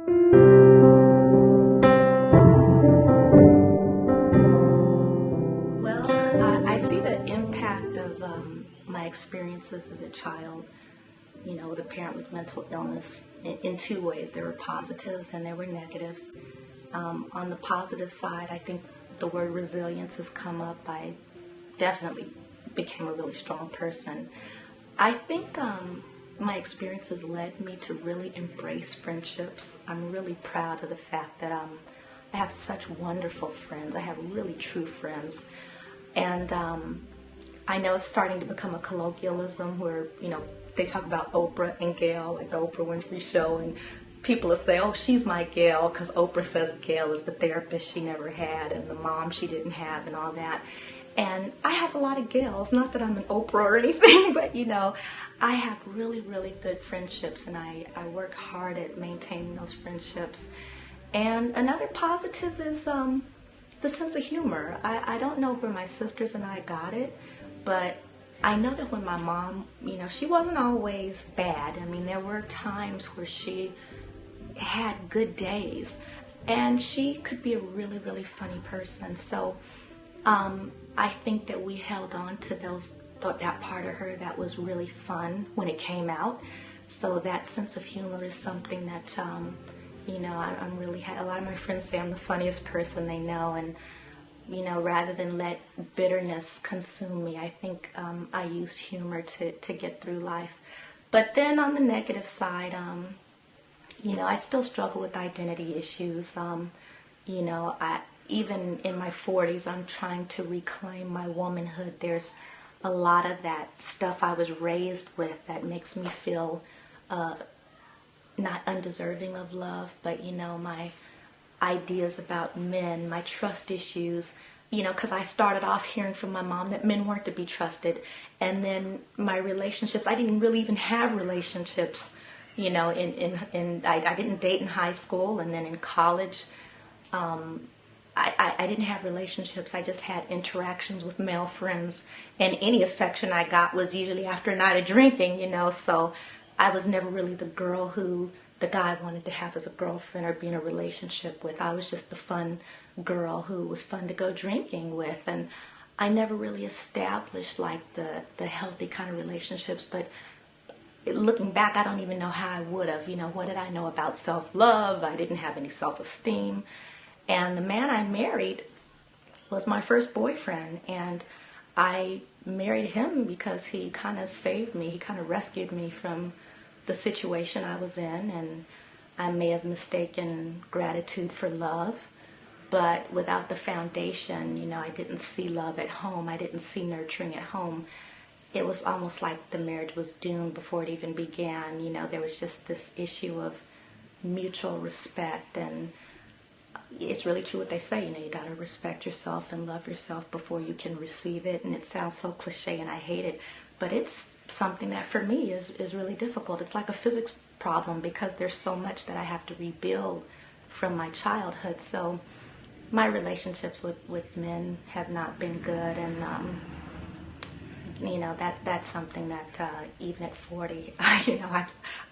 Well, I see the impact of my experiences as a child, with a parent with mental illness in two ways. There were positives and there were negatives. On the positive side, I think the word resilience has come up. I definitely became a really strong person. I think my experiences led me to really embrace friendships. I'm really proud of the fact that I have such wonderful friends. I have really true friends. And I know it's starting to become a colloquialism where, they talk about Oprah and Gail, like the Oprah Winfrey Show, and people will say, oh, she's my Gail, because Oprah says Gail is the therapist she never had and the mom she didn't have and all that. And I have a lot of Gails, not that I'm an Oprah or anything, but I have really, really good friendships, and I work hard at maintaining those friendships. And another positive is the sense of humor. I don't know where my sisters and I got it, but I know that when my mom, she wasn't always bad. I mean, there were times where she had good days, and she could be a really, really funny person. So I think that we held on to that part of her that was really fun when it came out. So that sense of humor is something that, I'm really, a lot of my friends say I'm the funniest person they know, and rather than let bitterness consume me, I think I use humor to get through life. But then on the negative side, I still struggle with identity issues. Even in my 40s, I'm trying to reclaim my womanhood. There's a lot of that stuff I was raised with that makes me feel not undeserving of love, but my ideas about men, my trust issues, because I started off hearing from my mom that men weren't to be trusted. And then my relationships, I didn't really even have relationships, I didn't date in high school, and then in college, I didn't have relationships. I just had interactions with male friends, and any affection I got was usually after a night of drinking, so I was never really the girl who the guy wanted to have as a girlfriend or be in a relationship with. I was just the fun girl who was fun to go drinking with, and I never really established like the healthy kind of relationships. But looking back, I don't even know how I would have. What did I know about self-love? I didn't have any self-esteem. And the man I married was my first boyfriend, and I married him because he kind of saved me. He kind of rescued me from the situation I was in, and I may have mistaken gratitude for love, but without the foundation, I didn't see love at home. I didn't see nurturing at home. It was almost like the marriage was doomed before it even began. There was just this issue of mutual respect, and it's really true what they say, you got to respect yourself and love yourself before you can receive it. And it sounds so cliche, and I hate it, but it's something that for me is really difficult. It's like a physics problem because there's so much that I have to rebuild from my childhood. So my relationships with men have not been good, and that's something that even at 40,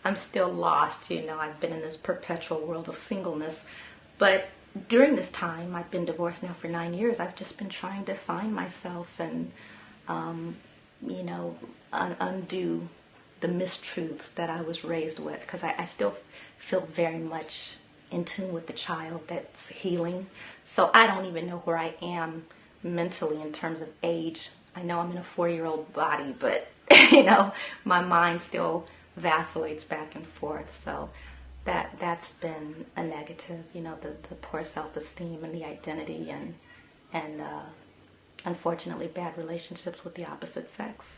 I'm still lost. I've been in this perpetual world of singleness, but during this time, I've been divorced now for 9 years, I've just been trying to find myself and undo the mistruths that I was raised with, because I still feel very much in tune with the child that's healing. So I don't even know where I am mentally in terms of age. I know I'm in a 4-year-old body, but my mind still vacillates back and forth. So that's been a negative, the poor self-esteem and the identity, and unfortunately bad relationships with the opposite sex.